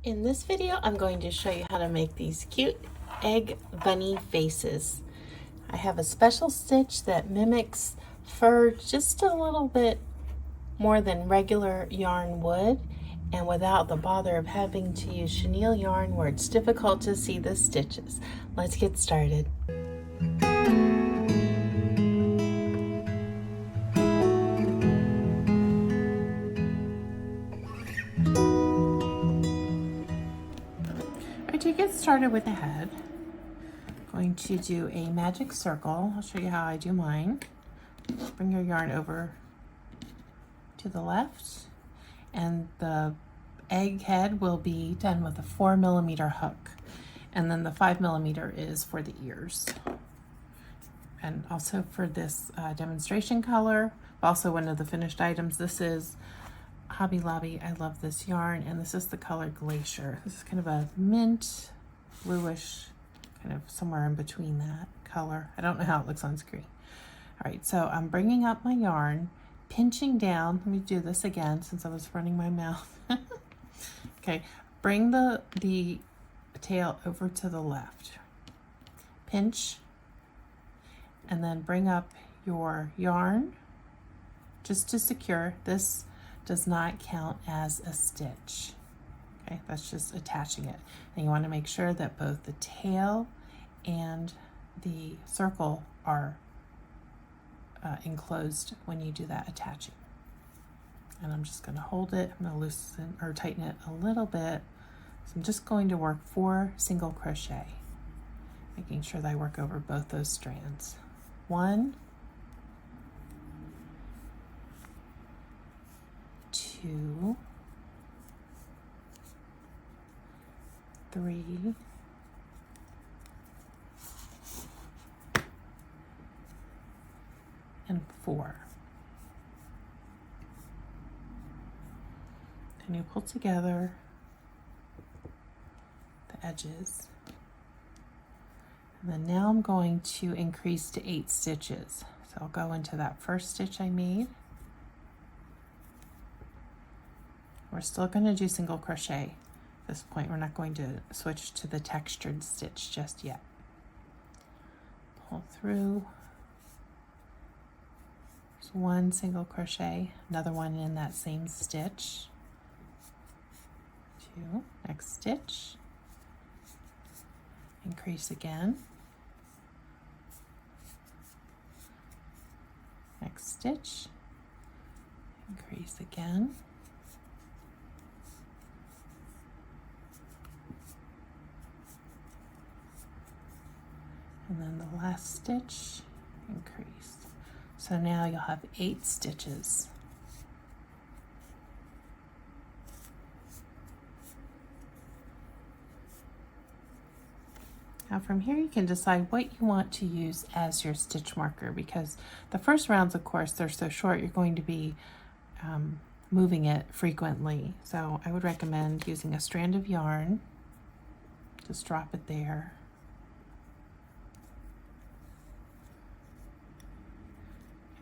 In this video, I'm going to show you how to make these cute egg bunny faces. I have a special stitch that mimics fur just a little bit more than regular yarn would, and without the bother of having to use chenille yarn where it's difficult to see the stitches. Let's get started. To get started with the head, I'm going to do a magic circle. I'll show you how I do mine. Bring your yarn over to the left, and the egg head will be done with a 4mm hook, and then the 5mm is for the ears. And also for this demonstration color, also one of the finished items, this is Hobby Lobby. I love this yarn, and this is the color Glacier. This is kind of a mint bluish, kind of somewhere in between that color. I don't know how it looks on screen. All right, so I'm bringing up my yarn, pinching down. Let me do this again since I was running my mouth. Okay, bring the tail over to the left. Pinch, and then bring up your yarn just to secure. This does not count as a stitch. Okay, that's just attaching it. And you want to make sure that both the tail and the circle are enclosed when you do that attaching. And I'm just going to hold it. I'm going to loosen or tighten it a little bit. So I'm just going to work 4 single crochet, making sure that I work over both those strands. 1, 2, 3, and 4. And you pull together the edges. And then now I'm going to increase to 8 stitches. So I'll go into that first stitch I made. We're still going to do single crochet. At this point, we're not going to switch to the textured stitch just yet. Pull through. There's 1 single crochet, another one in that same stitch. 2, next stitch. Increase again. Next stitch. Increase again. And then the last stitch, increase. So now you'll have 8 stitches. Now from here you can decide what you want to use as your stitch marker, because the first rounds, of course, they're so short, you're going to be moving it frequently. So I would recommend using a strand of yarn. Just drop it there.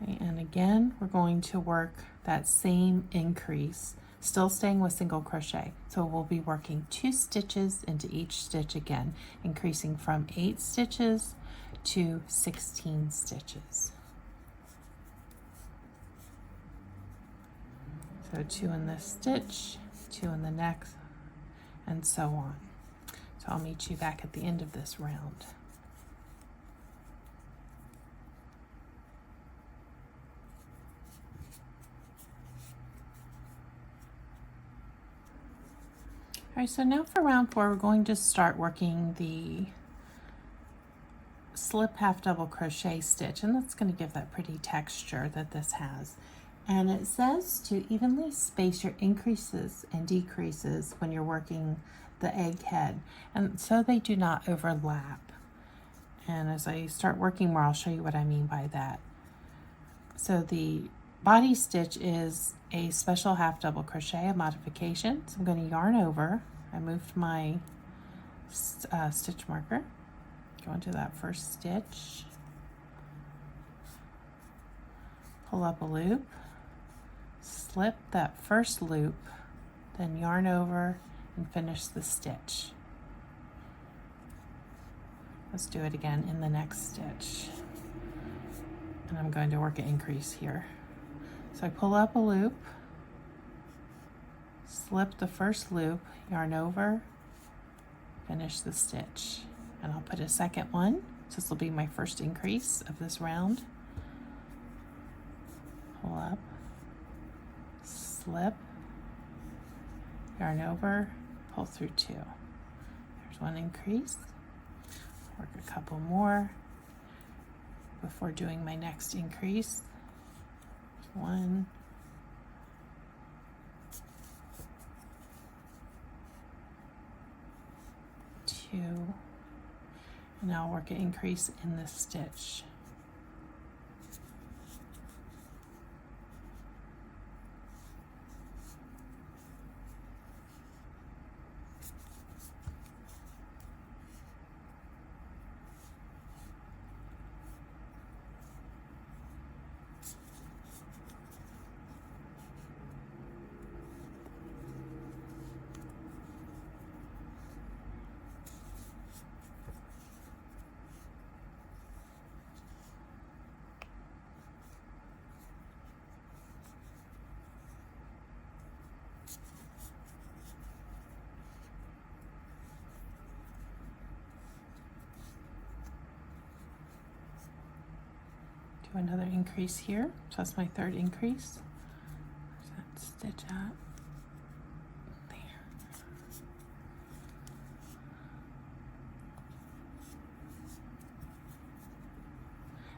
Okay, and again, we're going to work that same increase, still staying with single crochet. So we'll be working 2 stitches into each stitch again, increasing from 8 stitches to 16 stitches. So 2 in this stitch, 2 in the next, and so on. So I'll meet you back at the end of this round. All right, so now for round 4, we're going to start working the slip half double crochet stitch, and that's going to give that pretty texture that this has. And it says to evenly space your increases and decreases when you're working the egg head, and so they do not overlap. And as I start working more, I'll show you what I mean by that. So the body stitch is a special half double crochet, a modification. So I'm going to yarn over. I moved my stitch marker. Go into that first stitch. Pull up a loop. Slip that first loop, then yarn over and finish the stitch. Let's do it again in the next stitch. And I'm going to work an increase here. So I pull up a loop, slip the first loop, yarn over, finish the stitch. And I'll put a second one. So this will be my first increase of this round. Pull up, slip, yarn over, pull through two. There's one increase. Work a couple more before doing my next increase. One, two, and now I'll work an increase in this stitch. Do another increase here. So that's my third increase. Where's that stitch at? There.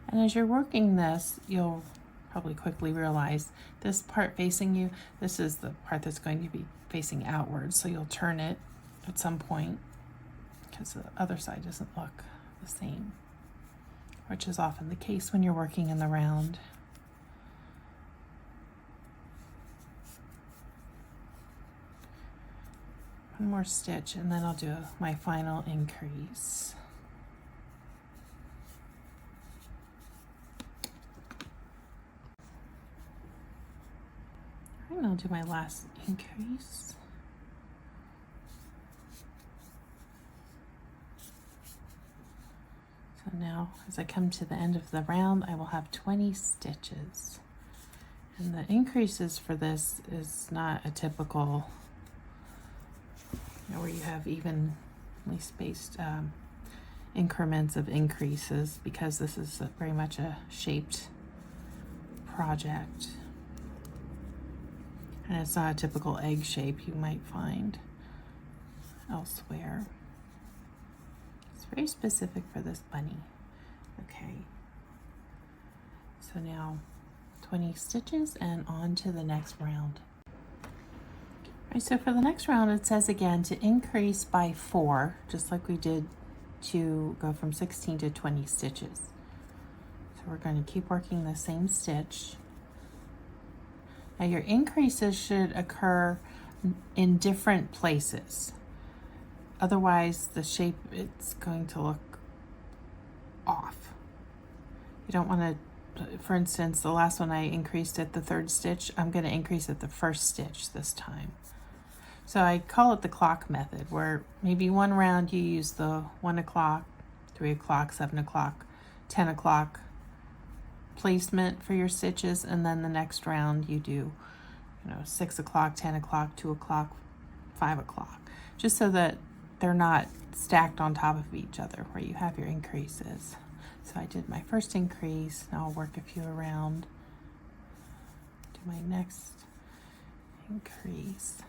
And as you're working this, you'll probably quickly realize this part facing you, this is the part that's going to be facing outwards. So you'll turn it at some point because the other side doesn't look the same, which is often the case when you're working in the round. One more stitch and then I'll do my final increase. And I'll do my last increase. So now, as I come to the end of the round, I will have 20 stitches. And the increases for this is not a typical, where you have evenly spaced increments of increases, because this is very much a shaped project. And it's not a typical egg shape you might find elsewhere. It's very specific for this bunny. Okay. So now 20 stitches and on to the next round. All right, so for the next round, it says again to increase by 4, just like we did to go from 16 to 20 stitches. So we're going to keep working the same stitch. Now your increases should occur in different places. Otherwise the shape, it's going to look off. You don't want to, for instance, the last one I increased at the third stitch, I'm going to increase at the first stitch this time. So I call it the clock method, where maybe one round you use the 1 o'clock, 3 o'clock, 7 o'clock, 10 o'clock placement for your stitches, and then the next round you do, 6 o'clock, 10 o'clock, 2 o'clock, 5 o'clock, just so that they're not stacked on top of each other where you have your increases. So I did my first increase. Now I'll work a few around, do my next increase.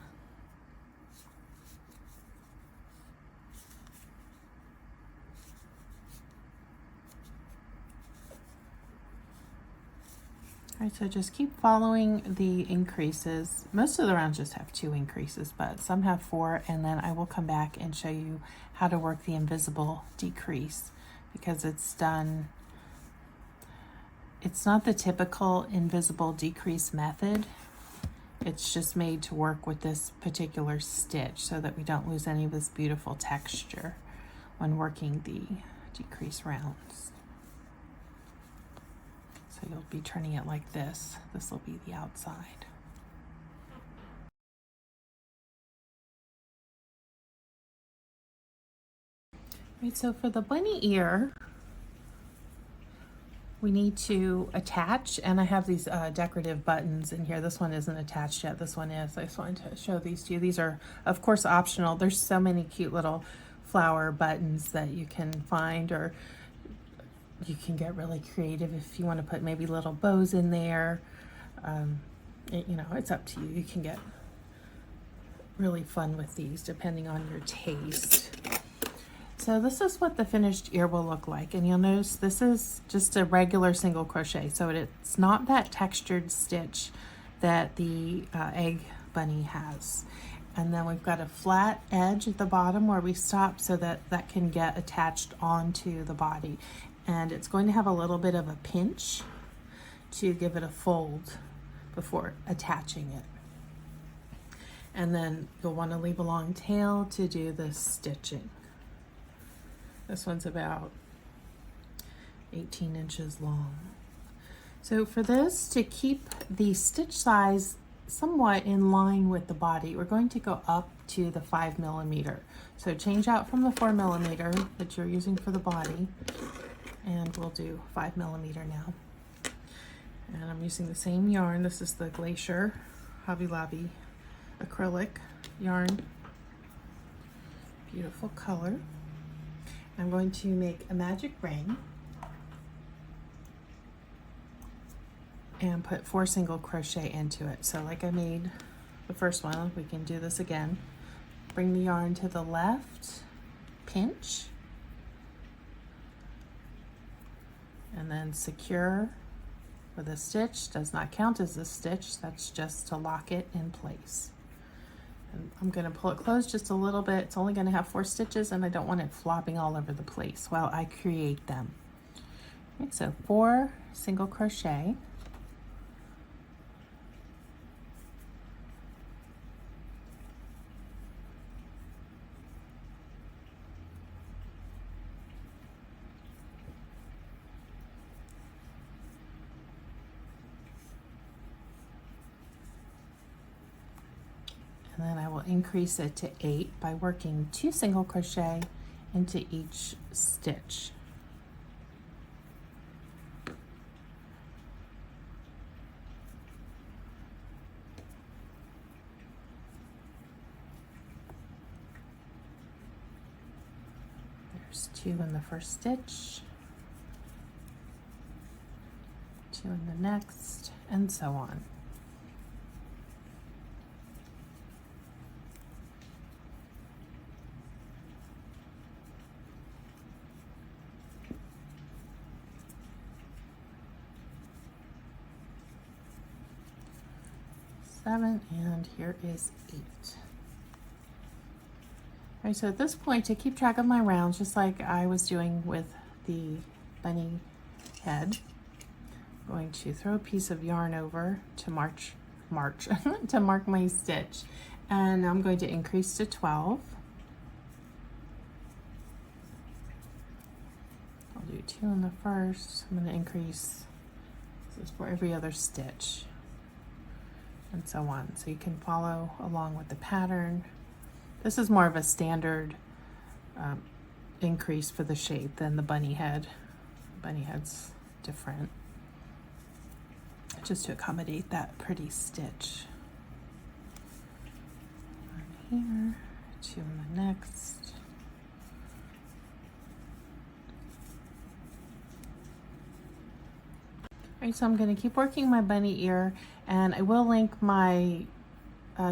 All right, so just keep following the increases. Most of the rounds just have 2 increases, but some have 4, and then I will come back and show you how to work the invisible decrease, because it's done, it's not the typical invisible decrease method. It's just made to work with this particular stitch so that we don't lose any of this beautiful texture when working the decrease rounds. So you'll be turning it like this. This will be the outside. Right, so for the bunny ear, we need to attach, and I have these decorative buttons in here. This one isn't attached yet, this one is. I just wanted to show these to you. These are, of course, optional. There's so many cute little flower buttons that you can find, or you can get really creative if you want to put maybe little bows in there. You know, it's up to you. You can get really fun with these depending on your taste. So this is what the finished ear will look like, and you'll notice this is just a regular single crochet, so it's not that textured stitch that the egg bunny has. And then we've got a flat edge at the bottom where we stop so that that can get attached onto the body, and it's going to have a little bit of a pinch to give it a fold before attaching it. And then you'll want to leave a long tail to do the stitching. This one's about 18 inches long. So for this, to keep the stitch size somewhat in line with the body, we're going to go up to the 5 millimeter. So change out from the 4 millimeter that you're using for the body, and we'll do 5 millimeter now. And I'm using the same yarn. This is the Glacier Hobby Lobby acrylic yarn. Beautiful color. I'm going to make a magic ring and put 4 single crochet into it. So like I made the first one, we can do this again. Bring the yarn to the left, pinch, and then secure with a stitch. Does not count as a stitch, that's just to lock it in place. And I'm going to pull it closed just a little bit. It's only going to have 4 stitches, and I don't want it flopping all over the place while I create them. Okay, so 4 single crochet. And then I will increase it to 8 by working 2 single crochet into each stitch. There's 2 in the first stitch, 2 in the next, and so on. And here is 8. All right, so at this point, to keep track of my rounds, just like I was doing with the bunny head, I'm going to throw a piece of yarn over to to mark my stitch, and I'm going to increase to 12. I'll do 2 in the first. I'm going to increase this for every other stitch, and so on. So you can follow along with the pattern. This is more of a standard increase for the shape than the bunny head. Bunny head's different, just to accommodate that pretty stitch. 1 here, 2 in the next. All right, so I'm going to keep working my bunny ear, and I will link my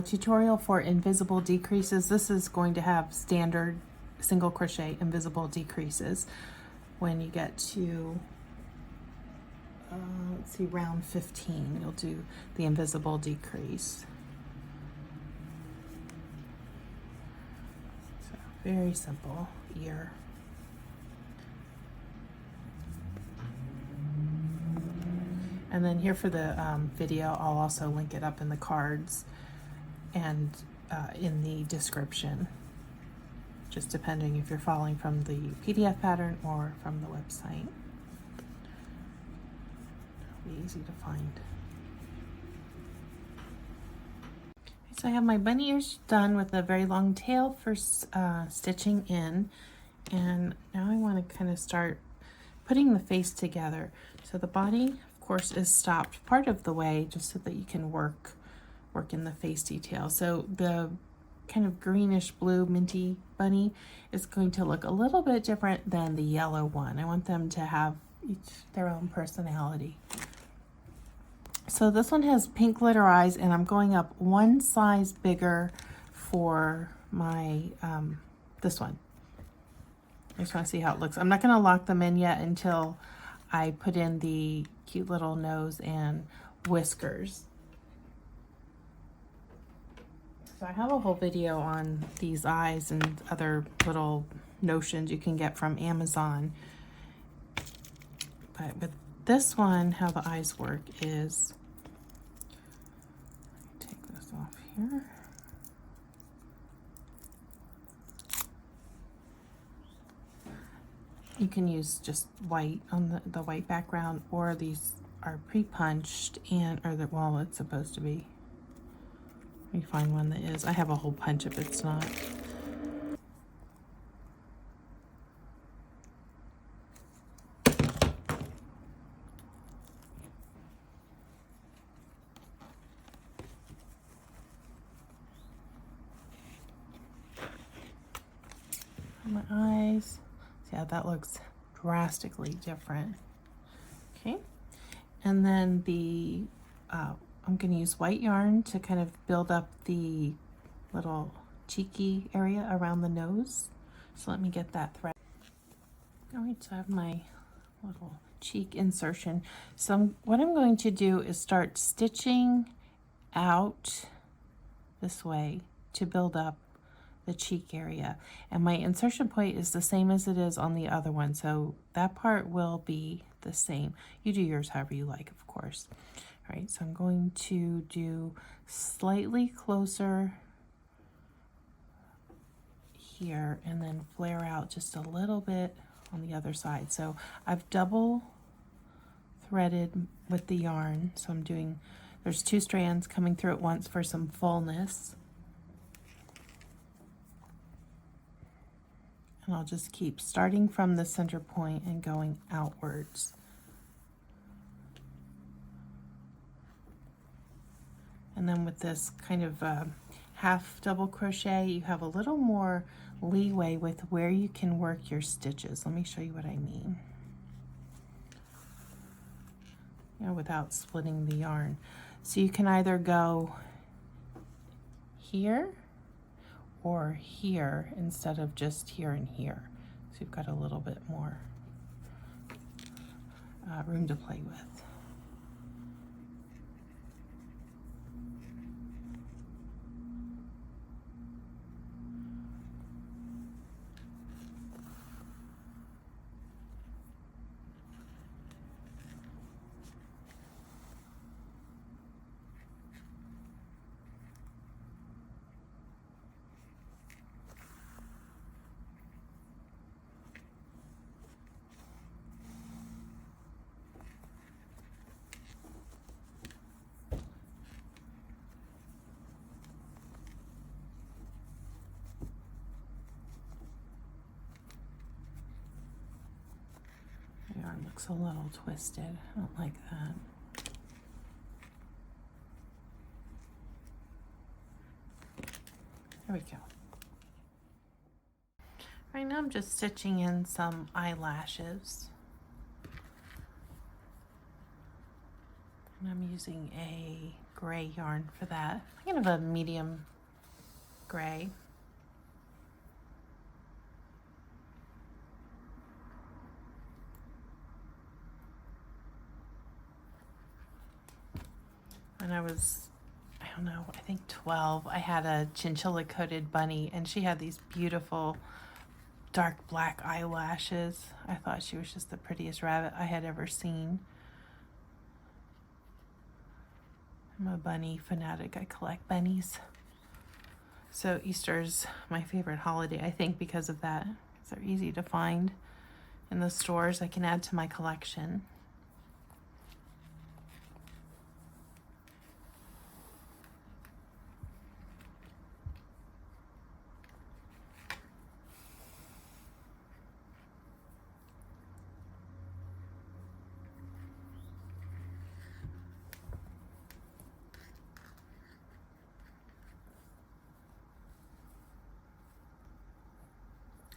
tutorial for invisible decreases. This is going to have standard single crochet invisible decreases when you get to let's see, round 15, you'll do the invisible decrease. So very simple ear. And then here for the video, I'll also link it up in the cards and in the description, just depending if you're following from the PDF pattern or from the website. It'll be easy to find. So I have my bunny ears done with a very long tail for stitching in, And now I want to kind of start putting the face together. So the body, of course, is stopped part of the way just so that you can work in the face detail. So the kind of greenish blue minty bunny is going to look a little bit different than the yellow one. I want them to have each their own personality. So this one has pink glitter eyes, and I'm going up one size bigger for my this one. I just want to see how it looks. I'm not going to lock them in yet until I put in the cute little nose and whiskers. So I have a whole video on these eyes and other little notions you can get from Amazon. But with this one, how the eyes work is, take this off here. You can use just white on the white background, or these are pre-punched and, well, it's supposed to be. Let me find one that is. I have a whole punch if it's not. My eyes. See how that looks drastically different. Okay. And then the I'm going to use white yarn to kind of build up the little cheeky area around the nose. So let me get that thread. All right, so I have my little cheek insertion. So what I'm going to do is start stitching out this way to build up the cheek area. And my insertion point is the same as it is on the other one. So that part will be the same. You do yours however you like, of course. All right, so I'm going to do slightly closer here and then flare out just a little bit on the other side. So I've double threaded with the yarn. So I'm doing, there's 2 strands coming through at once for some fullness. And I'll just keep starting from the center point and going outwards. And then with this kind of half double crochet, you have a little more leeway with where you can work your stitches. Let me show you what I mean. You know, without splitting the yarn. So you can either go here or here instead of just here and here. So you've got a little bit more room to play with. The yarn looks a little twisted. I don't like that. There we go. Right now I'm just stitching in some eyelashes. And I'm using a gray yarn for that. Kind of a medium gray. When I was, I don't know, I think 12, I had a chinchilla coated bunny and she had these beautiful dark black eyelashes. I thought she was just the prettiest rabbit I had ever seen. I'm a bunny fanatic. I collect bunnies. So Easter's my favorite holiday, I think, because of that. They're easy to find in the stores. I can add to my collection.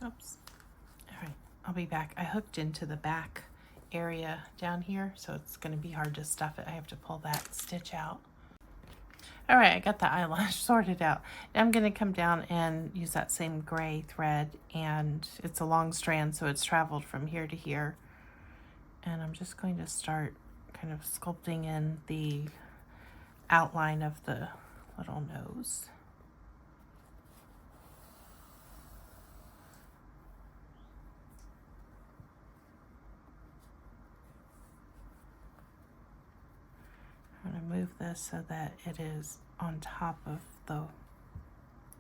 Oops. All right, I'll be back. I hooked into the back area down here, so it's going to be hard to stuff it. I have to pull that stitch out. All right, I got the eyelash sorted out. I'm going to come down and use that same gray thread, and it's a long strand, so it's traveled from here to here. And I'm just going to start kind of sculpting in the outline of the little nose. I'm going to move this so that it is on top of the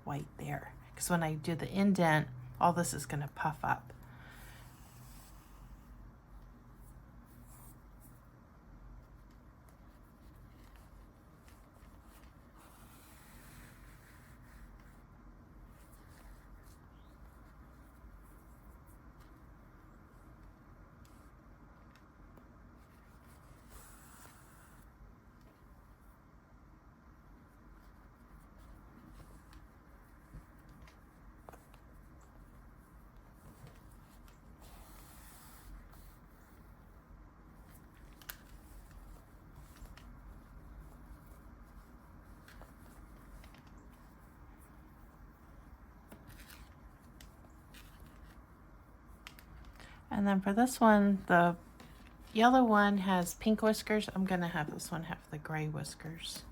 white there, because when I do the indent, all this is going to puff up. And then for this one, the yellow one has pink whiskers. I'm going to have this one have the gray whiskers.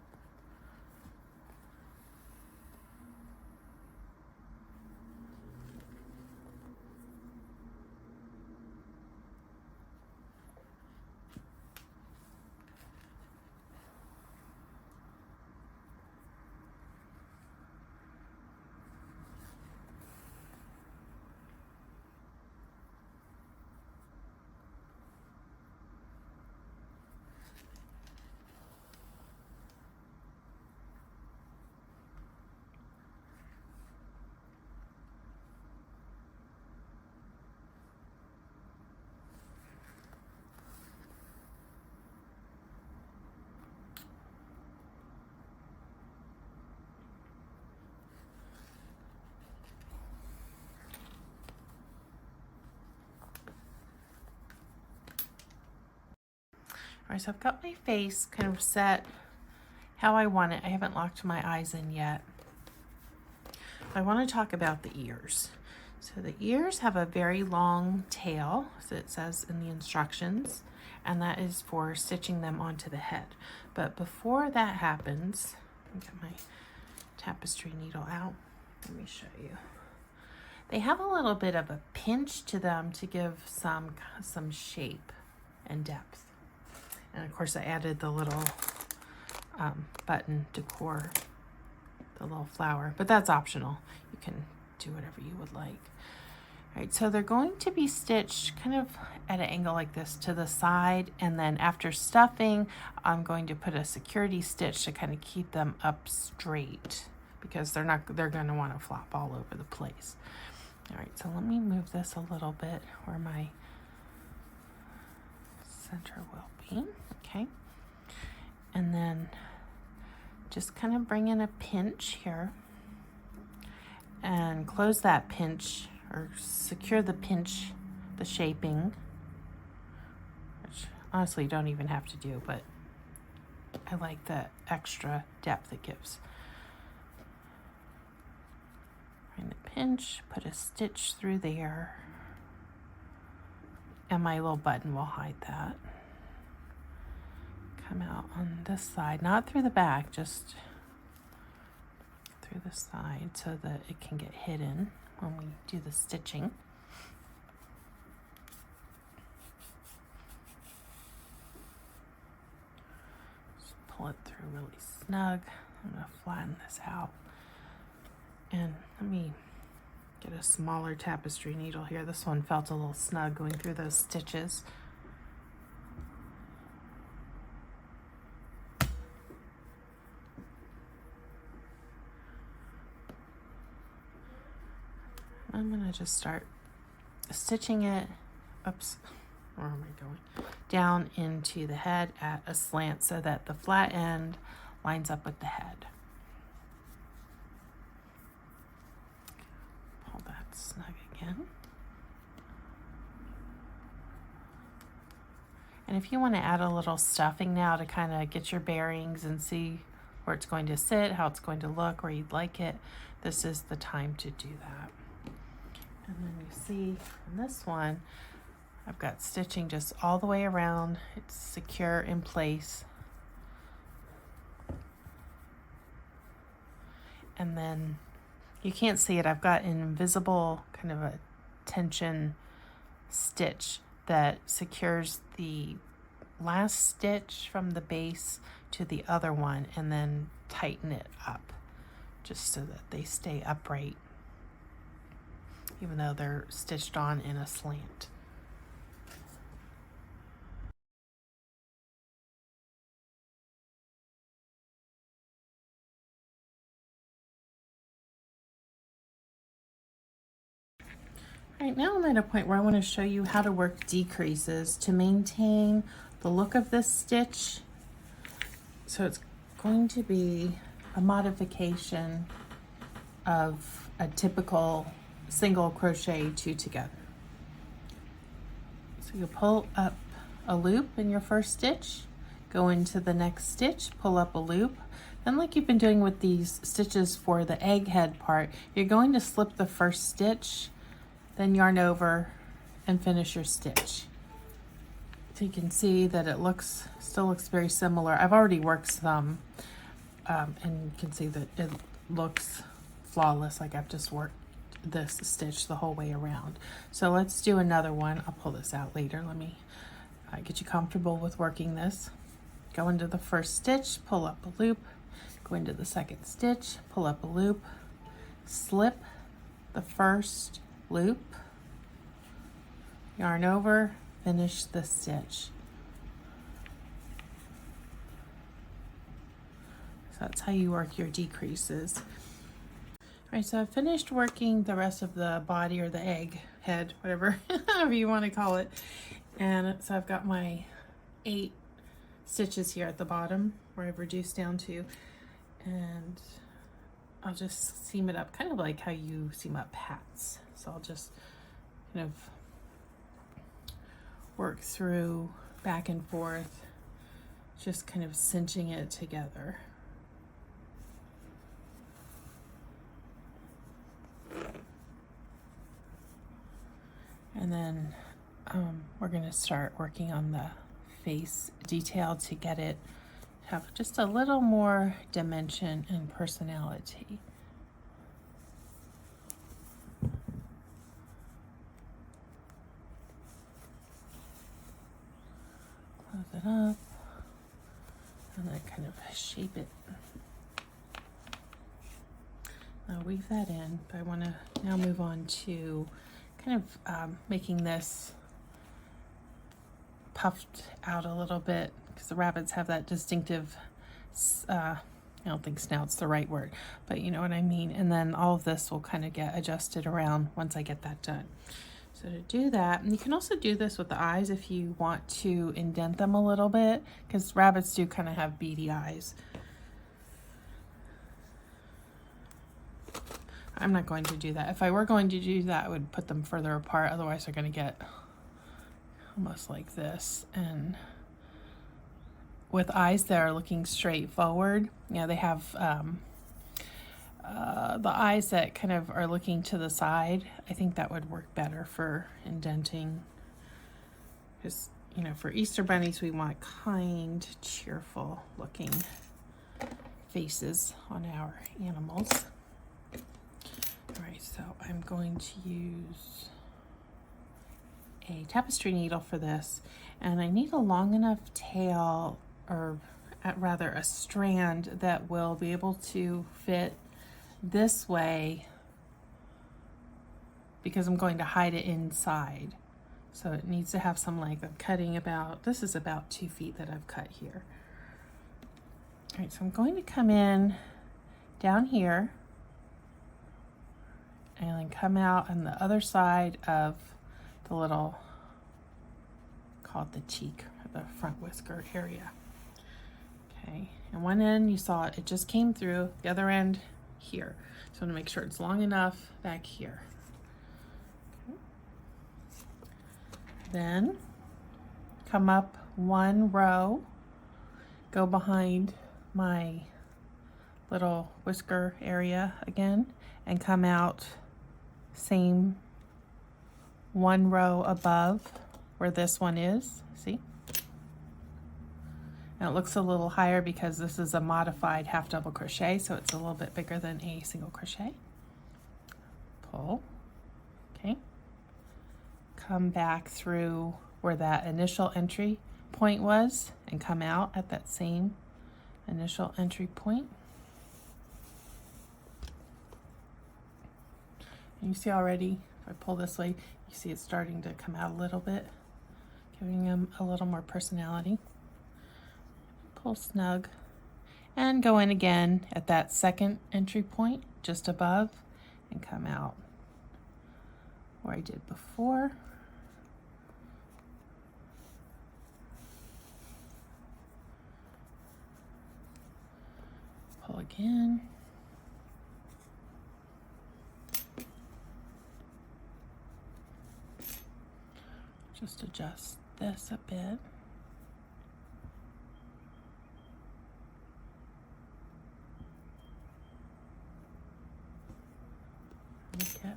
All right, so I've got my face kind of set how I want it. I haven't locked my eyes in yet. I want to talk about the ears. So the ears have a very long tail, as it says in the instructions, and that is for stitching them onto the head. But before that happens, let me get my tapestry needle out. Let me show you. They have a little bit of a pinch to them to give some shape and depth. And of course I added the little button decor, the little flower, but that's optional. You can do whatever you would like. All right, so they're going to be stitched kind of at an angle like this to the side, and then after stuffing, I'm going to put a security stitch to kind of keep them up straight, because they're going to want to flop all over the place. All right, so let me move this a little bit where my center will be. Okay, and then just kind of bring in a pinch here and close that pinch, or secure the pinch, the shaping, which honestly you don't even have to do, but I like the extra depth it gives. Bring the pinch, put a stitch through there, and my little button will hide that. Come out on this side, not through the back, just through the side so that it can get hidden when we do the stitching. Just pull it through really snug. I'm going to flatten this out. And let me get a smaller tapestry needle here. This one felt a little snug going through those stitches. I'm going to just start stitching it, oops, where am I going? Down into the head at a slant so that the flat end lines up with the head. Pull that snug again. And if you want to add a little stuffing now to kind of get your bearings and see where it's going to sit, how it's going to look, where you'd like it, this is the time to do that. And then you see in this one, I've got stitching just all the way around. It's secure in place. And then you can't see it. I've got an invisible kind of a tension stitch that secures the last stitch from the base to the other one, and then tighten it up just so that they stay upright even though they're stitched on in a slant. Right now I'm at a point where I want to show you how to work decreases to maintain the look of this stitch. So it's going to be a modification of a typical single crochet 2 together. So you pull up a loop in your first stitch, go into the next stitch, pull up a loop, and like you've been doing with these stitches for the egg head part, you're going to slip the first stitch, then yarn over and finish your stitch. So you can see that it still looks very similar. I've already worked some, and you can see that it looks flawless, like I've just worked this stitch the whole way around. So let's do another one. I'll pull this out later. Let me get you comfortable with working this. Go into the first stitch, pull up a loop, go into the second stitch, pull up a loop, slip the first loop, yarn over, finish the stitch. So that's how you work your decreases. All right, so I've finished working the rest of the body or the egg head, whatever, however you want to call it. And so I've got my 8 stitches here at the bottom where I've reduced down to, and I'll just seam it up kind of like how you seam up hats. So I'll just kind of work through back and forth, just kind of cinching it together. And then we're going to start working on the face detail to get it have just a little more dimension and personality. Close it up and then kind of shape it. I'll weave that in, but I want to now move on to kind of making this puffed out a little bit, because the rabbits have that distinctive, I don't think snout's the right word, but you know what I mean. And then all of this will kind of get adjusted around once I get that done. So to do that, and you can also do this with the eyes if you want to indent them a little bit, because rabbits do kind of have beady eyes. I'm not going to do that. If I were going to do that, I would put them further apart. Otherwise, they're going to get almost like this. And with eyes that are looking straight forward, you know, they have the eyes that kind of are looking to the side. I think that would work better for indenting. Because, you know, for Easter bunnies, we want kind, cheerful looking faces on our animals. All right, so I'm going to use a tapestry needle for this, and I need a long enough tail, or rather a strand, that will be able to fit this way, because I'm going to hide it inside. So it needs to have some length. I'm cutting about, this is about 2 feet that I've cut here. All right, so I'm going to come in down here and then come out on the other side of the little, called the cheek, or the front whisker area. Okay, and one end you saw it just came through, the other end here. So I'm gonna make sure it's long enough back here. Then come up one row, go behind my little whisker area again, and come out same one row above where this one is, see? And it looks a little higher because this is a modified half double crochet, so it's a little bit bigger than a single crochet. Pull, okay. Come back through where that initial entry point was and come out at that same initial entry point. And you see already, if I pull this way, you see it's starting to come out a little bit, giving them a little more personality. Pull snug and go in again at that second entry point just above and come out where I did before. Pull again. Just adjust this a bit. Okay.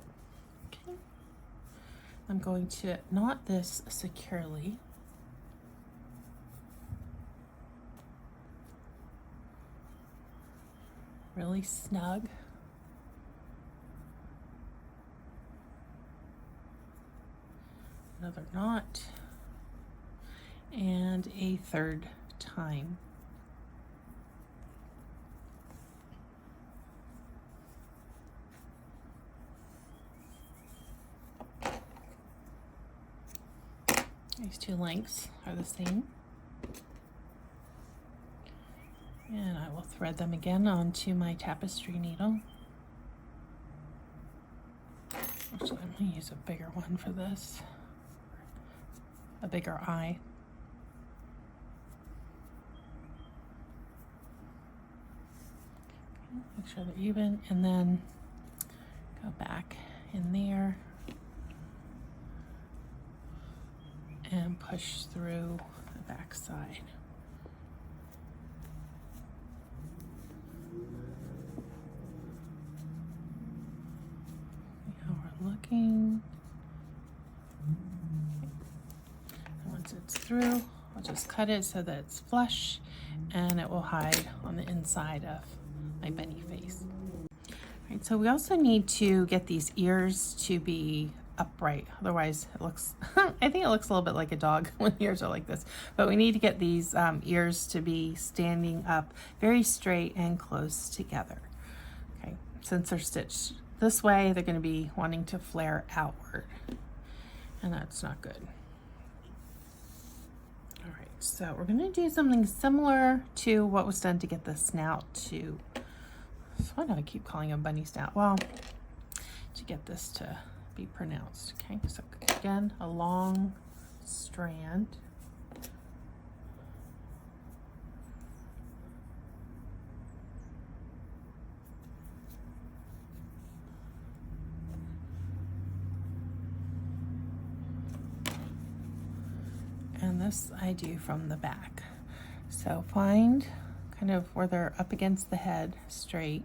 I'm going to knot this securely. Really snug. Another knot. And a third time. These two lengths are the same. And I will thread them again onto my tapestry needle. Actually, I'm going to use a bigger one for this. A bigger eye. Make sure they're even, and then go back in there and push through the back side. See how we're looking. And once it's through, I'll just cut it so that it's flush and it will hide on the inside of my bunny face. All right, so we also need to get these ears to be upright, otherwise it looks I think it looks a little bit like a dog when the ears are like this, but we need to get these ears to be standing up very straight and close together. Okay, since they're stitched this way, they're going to be wanting to flare outward, and that's not good. All right, so we're going to do something similar to what was done to get the snout to, so why do I keep calling it a bunny snout? Well, to get this to be pronounced. Okay, so again, a long strand. And this I do from the back. So find kind of where they're up against the head straight.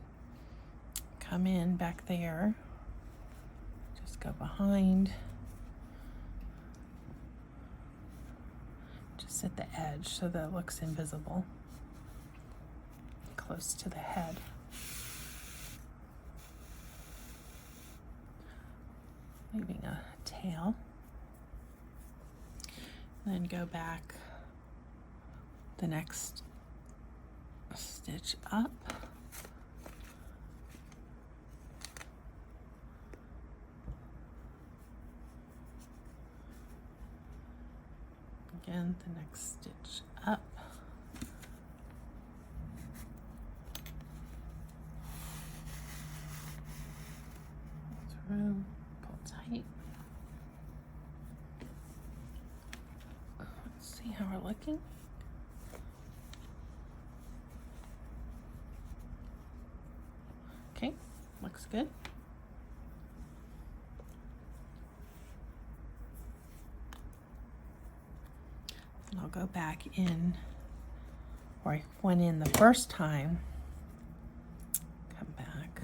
Come in back there. Just go behind. Just at the edge so that it looks invisible. Close to the head. Leaving a tail. Then go back the next stitch up. Again, the next stitch up. Through, pull tight. Let's see how we're looking. Okay, looks good. go back in where I went in the first time, come back.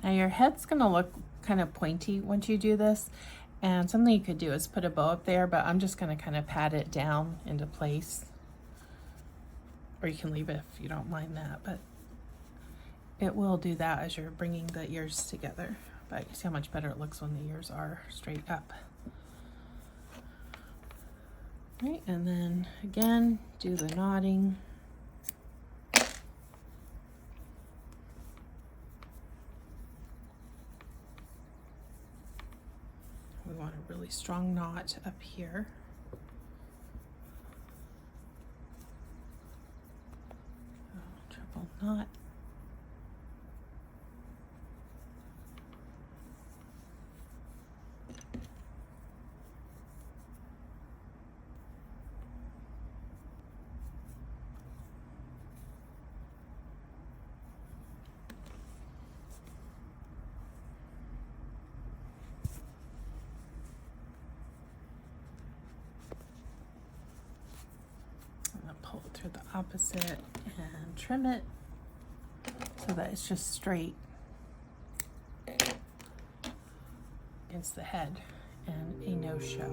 Now your head's gonna look kind of pointy once you do this, and something you could do is put a bow up there, but I'm just gonna kind of pat it down into place. Or you can leave it if you don't mind that, but it will do that as you're bringing the ears together. But you see how much better it looks when the ears are straight up. Right, and then again, do the knotting. We want a really strong knot up here. Triple knot. Pull it through the opposite and trim it so that it's just straight against the head and a no-show.